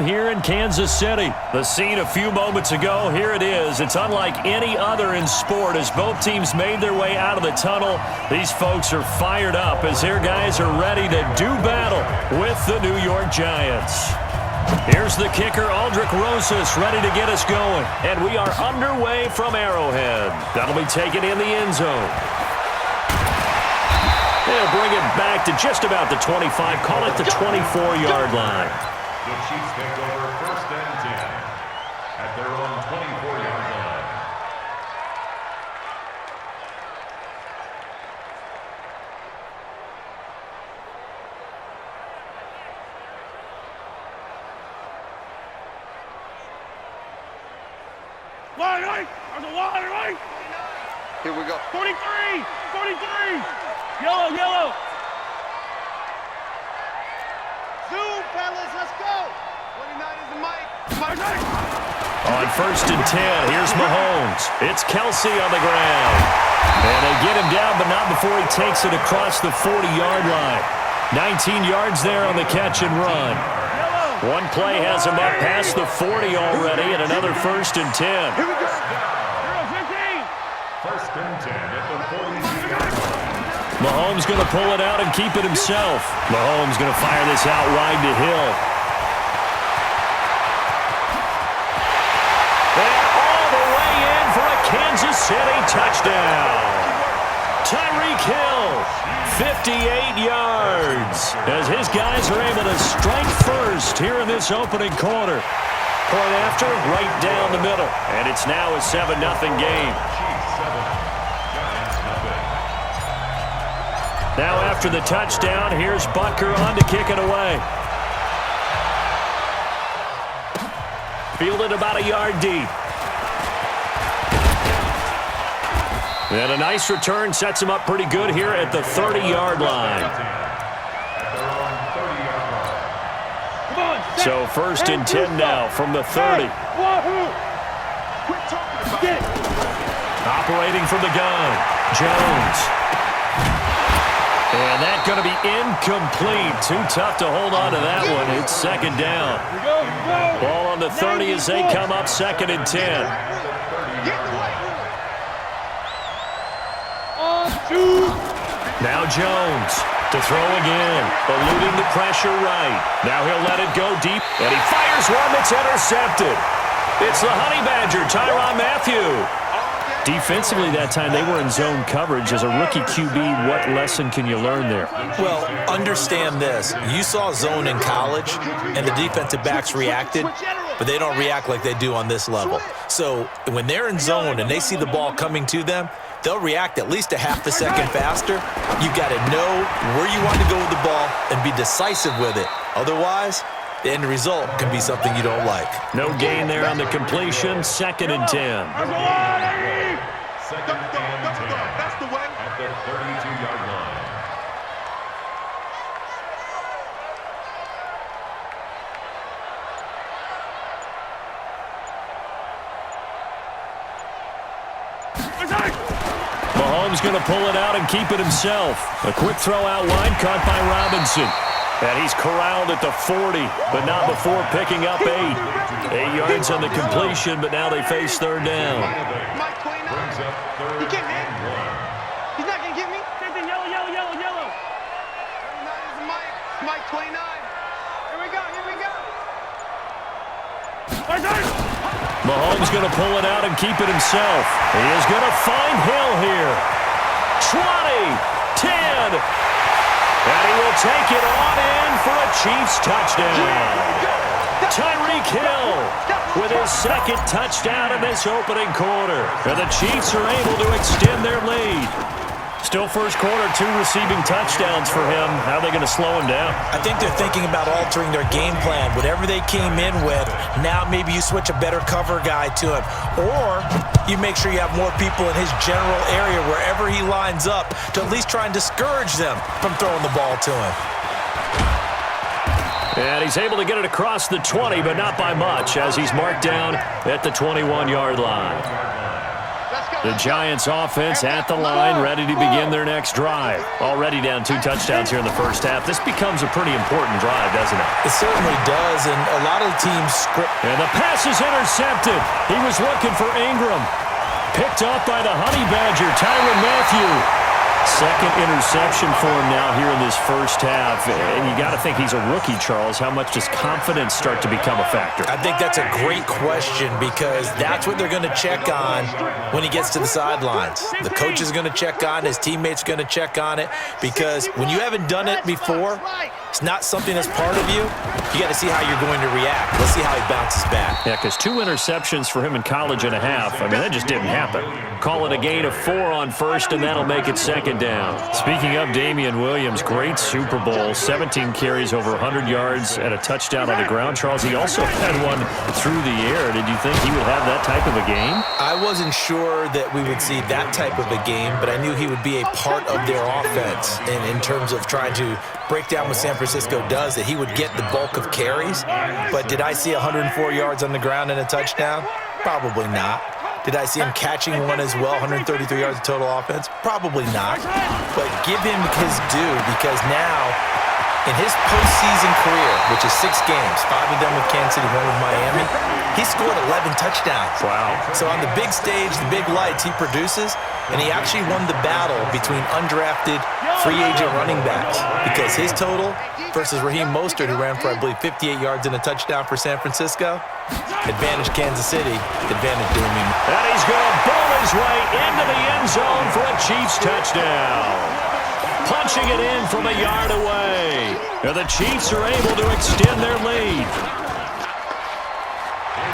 Here in Kansas City. The scene a few moments ago, here it is. It's unlike any other in sport as both teams made their way out of the tunnel. These folks are fired up as their guys are ready to do battle with the New York Giants. Here's the kicker, Aldrich Rosas, ready to get us going. And we are underway from Arrowhead. That'll be taken in the end zone. They'll bring it back to just about the 25, call it the 24-yard line. The Chiefs take over 1st and 10 at their own 24-yard line. Wide right! There's a wide right! Here we go. 43! 43! Yellow! Zoom, fellas, let's go. 29 is the mic. On 1st and 10, here's Mahomes. It's Kelsey on the ground. And they get him down, but not before he takes it across the 40-yard line. 19 yards there on the catch and run. One play has him up past the 40 already, and another 1st and 10. Here we go. 1st and 10 at the 42-yard line. Mahomes going to pull it out and keep it himself. Mahomes going to fire this out wide to Hill. And all the way in for a Kansas City touchdown. Tyreek Hill, 58 yards, as his guys are able to strike first here in this opening quarter. Point after, right down the middle. And it's now a 7-0 game. Now after the touchdown, here's Butker on to kick it away. Fielded about a yard deep. And a nice return sets him up pretty good here at the 30-yard line. So 1st and 10 now from the 30. Operating from the gun, Jones. And that's going to be incomplete. Too tough to hold on to that one. It's 2nd down. Ball on the 30 as they come up 2nd and 10. Now Jones to throw again. Eluding the pressure right. Now he'll let it go deep. And he fires one that's intercepted. It's the Honey Badger, Tyrann Mathieu. Defensively that time, they were in zone coverage. As a rookie QB, what lesson can you learn there? Well, understand this. You saw zone in college, and the defensive backs reacted, but they don't react like they do on this level. So when they're in zone and they see the ball coming to them, they'll react at least a half a second faster. You've got to know where you want to go with the ball and be decisive with it. Otherwise, the end result can be something you don't like. No gain there on the completion. 2nd and 10. 2nd and 10 That's the way. at the 32-yard line. Mahomes going to pull it out and keep it himself. A quick throw out wide, caught by Robinson. And he's corralled at the 40, but not before picking up 8. 8 yards on the completion, but now they face 3rd down. Mike 29. Brings up 3rd He can't hit. and 1. He's not going to get me. Yellow! 39 is the mic. Mike 29. Here we go. Mahomes going to pull it out and keep it himself. He is going to find Hill here. 20, 10, and he will take it on in for a Chiefs touchdown. Tyreek Hill with his 2nd touchdown in this opening quarter. And the Chiefs are able to extend their lead. Still first quarter, 2 receiving touchdowns for him. How are they going to slow him down? I think they're thinking about altering their game plan. Whatever they came in with, now maybe you switch a better cover guy to him. Or you make sure you have more people in his general area wherever he lines up to at least try and discourage them from throwing the ball to him. And he's able to get it across the 20, but not by much, as he's marked down at the 21-yard line. Let's go. The Giants offense at the line, ready to begin their next drive. Already down 2 touchdowns here in the first half. This becomes a pretty important drive, doesn't it? It certainly does, and a lot of teams script. And the pass is intercepted. He was looking for Ingram. Picked up by the Honey Badger, Tyrann Mathieu. Second interception for him now here in this first half. And you got to think he's a rookie, Charles. How much does confidence start to become a factor? I think that's a great question because that's what they're going to check on when he gets to the sidelines. The coach is going to check on, his teammates are going to check on it because when you haven't done it before, it's not something that's part of you. You got to see how you're going to react. Let's see how he bounces back. Yeah, because 2 interceptions for him in college and a half. I mean, that just didn't happen. Call it a gain of 4 on first, and that'll make it second down. Speaking of Damian Williams, great Super Bowl. 17 carries, over 100 yards, and a touchdown on the ground. Charles, he also had one through the air. Did you think he would have that type of a game? I wasn't sure that we would see that type of a game, but I knew he would be a part of their offense in terms of trying to break down what San Francisco does, that he would get the bulk of carries. But did I see 104 yards on the ground and a touchdown? Probably not. Did I see him catching one as well, 133 yards of total offense? Probably not. But give him his due because now, in his postseason career, which is 6 games, 5 of them with Kansas City, 1 with Miami, he scored 11 touchdowns. Wow. So on the big stage, the big lights, he produces, and he actually won the battle between undrafted free agent running backs because his total versus Raheem Mostert, who ran for, I believe, 58 yards and a touchdown for San Francisco, advantage Kansas City, advantage Damian. And he's going to bowl his way into the end zone for a Chiefs touchdown. Punching it in from a yard away. And the Chiefs are able to extend their lead.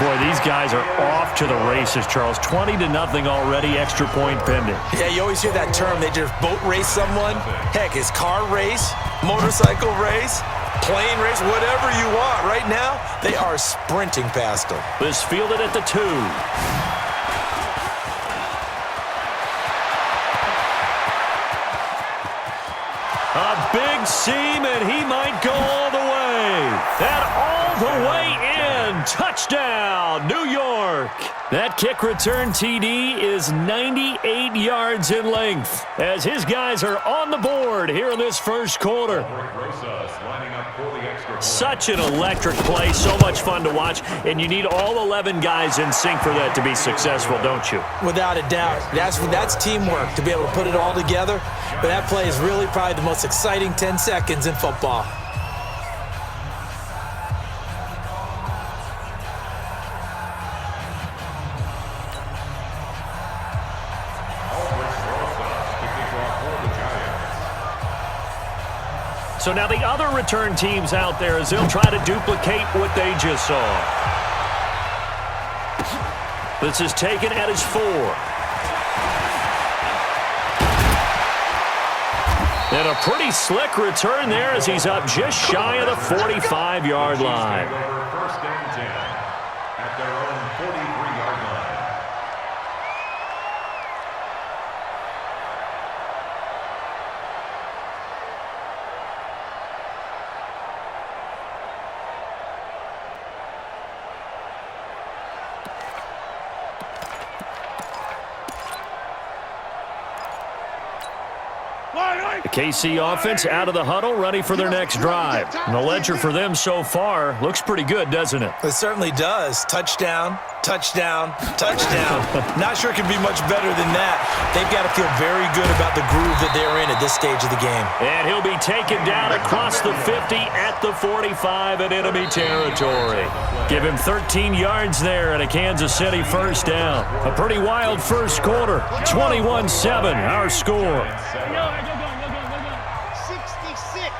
Boy, these guys are off to the races, Charles. 20-0 already, extra point pending. Yeah, you always hear that term. They just boat race someone. Heck, it's car race, motorcycle race, plane race, whatever you want. Right now, they are sprinting past them. This fielded at the 2. A big seam, and he might go all the way. And all the way in. Touchdown, New York. That kick return TD is 98 yards in length as his guys are on the board here in this first quarter. Such an electric play, so much fun to watch, and you need all 11 guys in sync for that to be successful, don't you? Without a doubt. That's teamwork, to be able to put it all together. But that play is really probably the most exciting 10 seconds in football. So now the other return teams out there as they'll try to duplicate what they just saw. This is taken at his 4. And a pretty slick return there as he's up just shy of the 45-yard line. First and 10 at their own 43-yard line. The KC offense out of the huddle, ready for their next drive. And the ledger for them so far looks pretty good, doesn't it? It certainly does. Touchdown, touchdown, touchdown. Not sure it can be much better than that. They've got to feel very good about the groove that they're in at this stage of the game. And he'll be taken down across the 50 at the 45 in enemy territory. Give him 13 yards there and a Kansas City first down. A pretty wild first quarter. 21-7, our score. 66.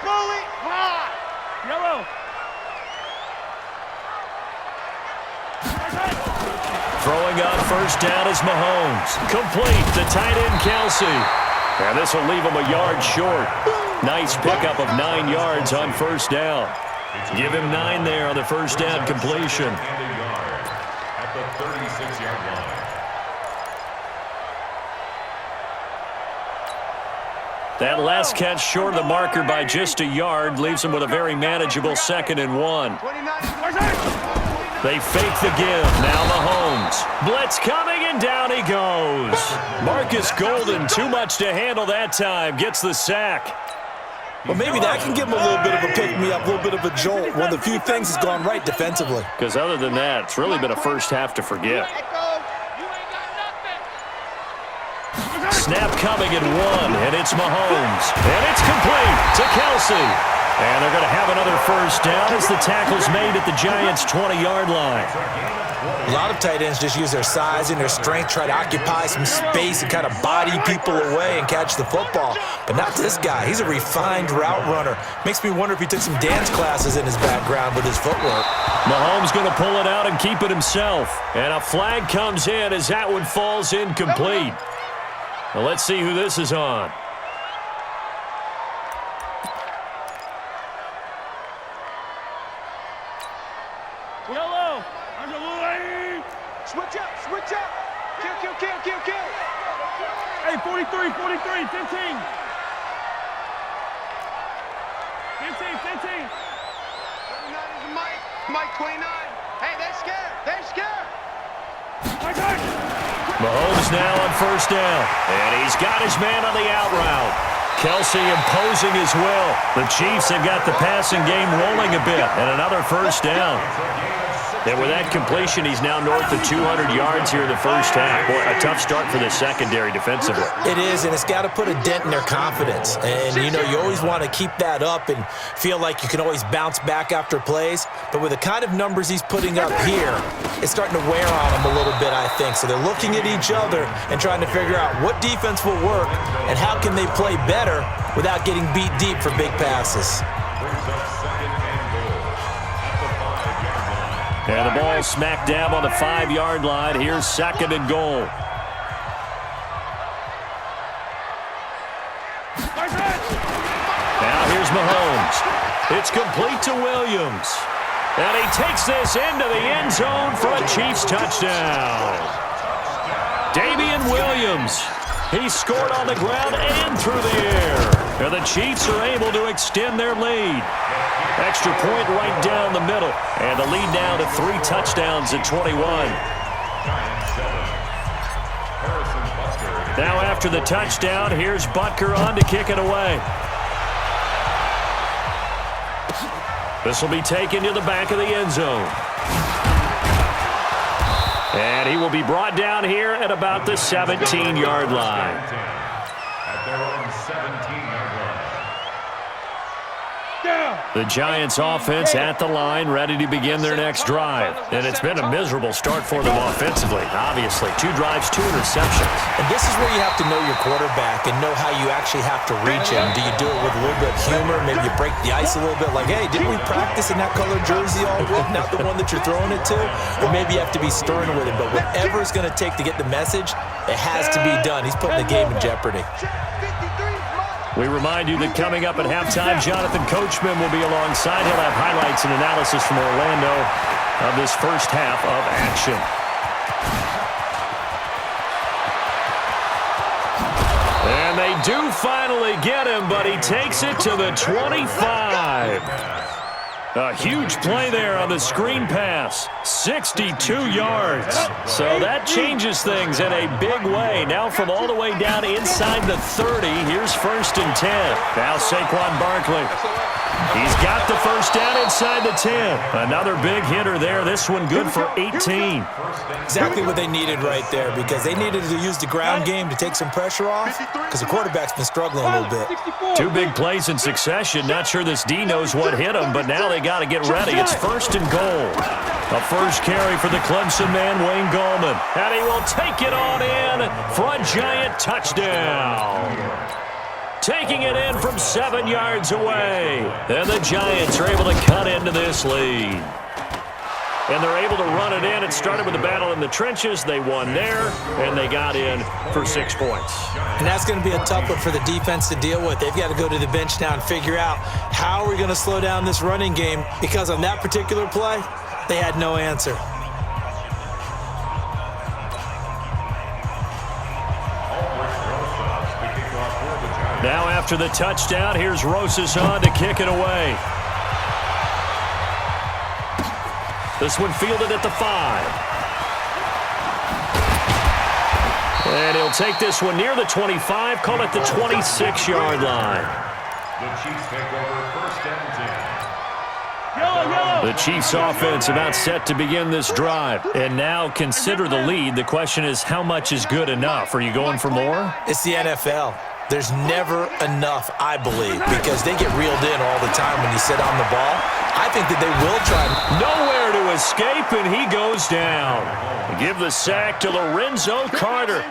Bullet high. Yellow. Throwing on first down is Mahomes. Complete to tight end Kelsey. And this will leave him a yard short. Nice pickup of 9 yards on first down. Give him 9 there on the first down completion. And a yard at the 36-yard line. That last catch short of the marker by just a yard leaves him with a very manageable 2nd and 1. They fake the give. Now Mahomes. Blitz coming, and And down he goes. Marcus Golden, too much to handle that time, gets the sack. Well, maybe that can give him a little bit of a pick-me-up, a little bit of a jolt. One of the few things that's gone right defensively. Because other than that, it's really been a first half to forget. Snap coming at 1, and it's Mahomes. And it's complete to Kelsey. And they're going to have another first down as the tackle's made at the Giants' 20-yard line. A lot of tight ends just use their size and their strength, try to occupy some space and kind of body people away and catch the football. But not this guy. He's a refined route runner. Makes me wonder if he took some dance classes in his background with his footwork. Mahomes going to pull it out and keep it himself. And a flag comes in as that one falls incomplete. Well, let's see who this is on. Yellow. Switch up, switch up. Kill. Hey, 43, 15. 15. 15. Mike 29. Hey, they're scared. Mahomes now on first down. And he's got his man on the out route. Kelsey imposing his will. The Chiefs have got the passing game rolling a bit. And another first down. And with that completion, he's now north of 200 yards here in the first half. Boy, a tough start for the secondary defensively. It is, and it's got to put a dent in their confidence. And, you know, you always want to keep that up and feel like you can always bounce back after plays. But with the kind of numbers he's putting up here, it's starting to wear on them a little bit, I think. So they're looking at each other and trying to figure out what defense will work and how can they play better without getting beat deep for big passes. And the ball smack dab on the 5-yard line. Here's second and goal. Now here's Mahomes. It's complete to Williams. And he takes this into the end zone for a Chiefs touchdown. Damian Williams. He scored on the ground and through the air. And the Chiefs are able to extend their lead. Extra point right down the middle. And the lead now to 3 touchdowns at 21. Now after the touchdown, here's Butker on to kick it away. This will be taken to the back of the end zone. And he will be brought down here at about the 17-yard line. At their own 17-yard line. The Giants offense at the line, ready to begin their next drive. And it's been a miserable start for them offensively, obviously. 2 drives, 2 interceptions. And this is where you have to know your quarterback and know how you actually have to reach him. Do you do it with a little bit of humor? Maybe you break the ice a little bit like, hey, didn't we practice in that colored jersey all week? Not the one that you're throwing it to? Or maybe you have to be stern with him. But whatever it's going to take to get the message, it has to be done. He's putting the game in jeopardy. We remind you that coming up at halftime, Jonathan Coachman will be alongside. He'll have highlights and analysis from Orlando of this first half of action. And they do finally get him, but he takes it to the 25. A huge play there on the screen pass. 62 yards. So that changes things in a big way. Now from all the way down inside the 30, here's first and 10. Now Saquon Barkley. He's got the first down inside the 10. Another big hitter there. This one good for 18. Exactly what they needed right there, because they needed to use the ground game to take some pressure off, because the quarterback's been struggling a little bit. 2 big plays in succession. Not sure this D knows what hit him, but now they got to get ready. It's first and goal. A first carry for the Clemson man, Wayne Gallman. And he will take it on in for a Giant touchdown. Taking it in from 7 yards away. And the Giants are able to cut into this lead. And they're able to run it in. It started with a battle in the trenches. They won there, and they got in for 6 points. And that's going to be a tough one for the defense to deal with. They've got to go to the bench now and figure out how are we going to slow down this running game, because on that particular play, they had no answer. Now after the touchdown, here's Rosas on to kick it away. This one fielded at the 5. And he'll take this one near the 25, call it the 26-yard line. The Chiefs take over first and 10. Yellow. The Chiefs offense about set to begin this drive. And now consider the lead. The question is, how much is good enough? Are you going for more? It's the NFL. There's never enough, I believe, because they get reeled in all the time when you sit on the ball. I think that they will try. Nowhere to escape, and he goes down. Give the sack to Lorenzo Carter.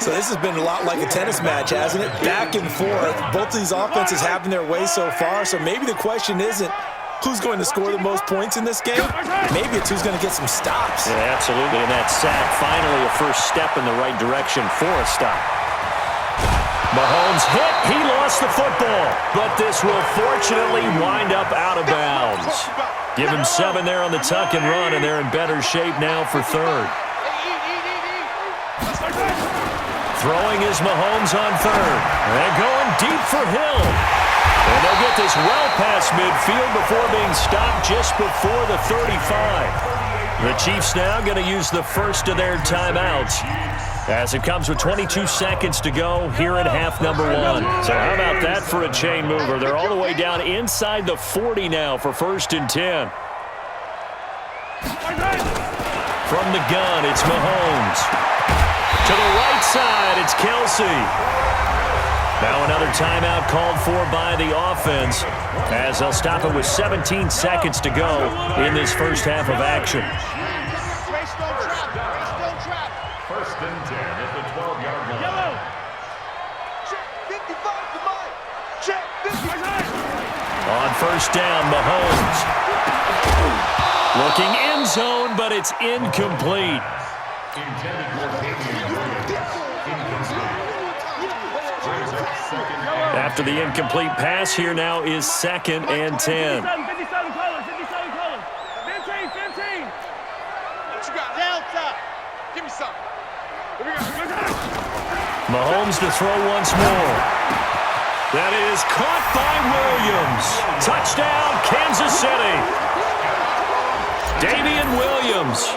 So this has been a lot like a tennis match, hasn't it? Back and forth. Both of these offenses having their way so far. So maybe the question isn't who's going to score the most points in this game. Maybe it's who's going to get some stops. Yeah, absolutely. And that sack, finally a first step in the right direction for a stop. Mahomes hit. He lost the football. But this will fortunately wind up out of bounds. Give him 7 there on the tuck and run, and they're in better shape now for third. Throwing is Mahomes on third. And going deep for Hill. And they'll get this well past midfield before being stopped just before the 35. The Chiefs now going to use the first of their timeouts as it comes with 22 seconds to go here in half number 1. So how about that for a chain mover? They're all the way down inside the 40 now for first and 10. From the gun, it's Mahomes. To the right side, it's Kelsey. Now another timeout called for by the offense as they'll stop it with 17 seconds to go in this first half of action. First and 10 at the 12-yard line. Yellow. Check 55 to mine. Check 55. On first down, Mahomes. Looking end zone, but it's incomplete. Intended for Damian Williams. Incomplete. Brings up second and After the incomplete pass, here now is second and 10. 57 colors. 57 colors. 15. What you got? Delta. Give me some. Mahomes to throw once more. That is caught by Williams. Touchdown, Kansas City. Damian Williams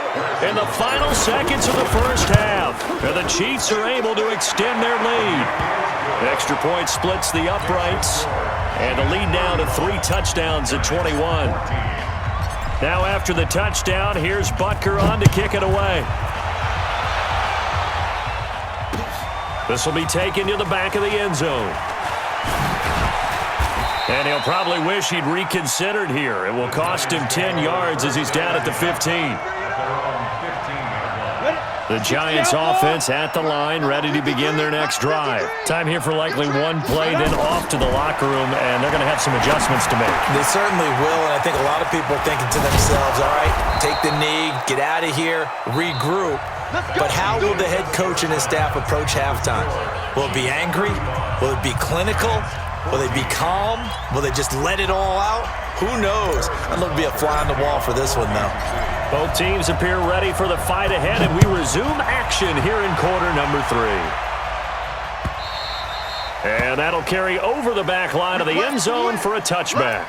in the final seconds of the first half. And the Chiefs are able to extend their lead. Extra point splits the uprights. And the lead now to 3 touchdowns at 21. Now after the touchdown, here's Butker on to kick it away. This will be taken to the back of the end zone. And he'll probably wish he'd reconsidered here. It will cost him 10 yards as he's down at the 15. The Giants offense at the line, ready to begin their next drive. Time here for likely one play, then off to the locker room, and they're going to have some adjustments to make. They certainly will, and I think a lot of people are thinking to themselves, all right, take the knee, get out of here, regroup. But how will the head coach and his staff approach halftime? Will it be angry? Will it be clinical? Will they be calm? Will they just let it all out? Who knows? I think it'll be a fly on the wall for this one, though. Both teams appear ready for the fight ahead, and we resume action here in quarter number 3. And that'll carry over the back line of the end zone for a touchback.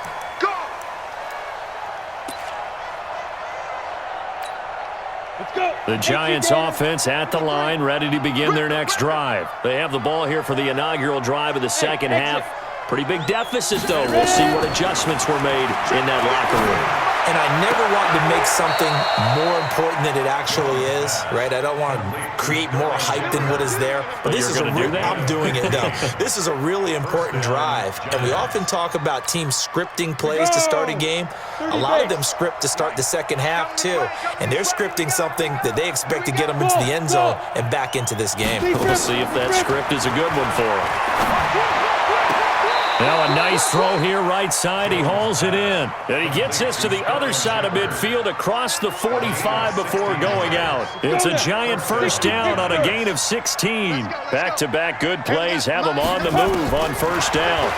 The Giants offense at the line, ready to begin their next drive. They have the ball here for the inaugural drive of the second half. Pretty big deficit, though. We'll see what adjustments were made in that locker room. And I never want to make something more important than it actually is, right? I don't want to create more hype than what is there. But this is I'm doing it, though. This is a really important drive. And we often talk about teams scripting plays to start a game. A lot of them script to start the second half, too. And they're scripting something that they expect to get them into the end zone and back into this game. We'll see if that script is a good one for them. Now a nice throw here right side. He hauls it in. And he gets this to the other side of midfield across the 45 before going out. It's a giant first down on a gain of 16. Back-to-back good plays have him on the move on first down.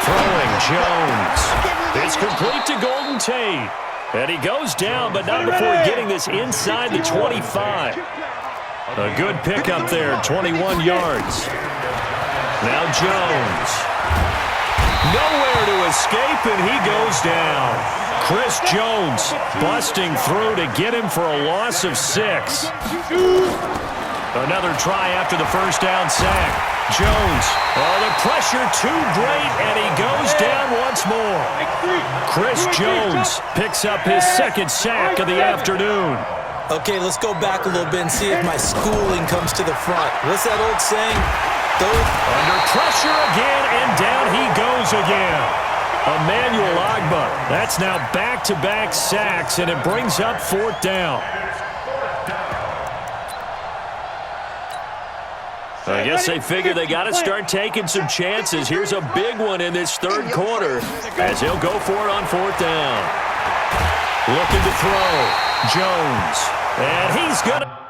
Throwing Jones. It's complete to Golden Tate. And he goes down, but not before getting this inside the 25. A good pickup there, 21 yards. Now Jones. Nowhere to escape, and he goes down. Chris Jones busting through to get him for a loss of 6. Another try after the first down sack. Jones. Oh, the pressure too great, and he goes down once more. Chris Jones picks up his second sack of the afternoon. Okay, let's go back a little bit and see if my schooling comes to the front. What's that old saying? Under pressure again, and down he goes again. Emmanuel Ogbah. That's now back-to-back sacks, and it brings up fourth down. I guess they figure they got to start taking some chances. Here's a big one in this third quarter as he'll go for it on fourth down. Looking to throw. Jones. And he's going to...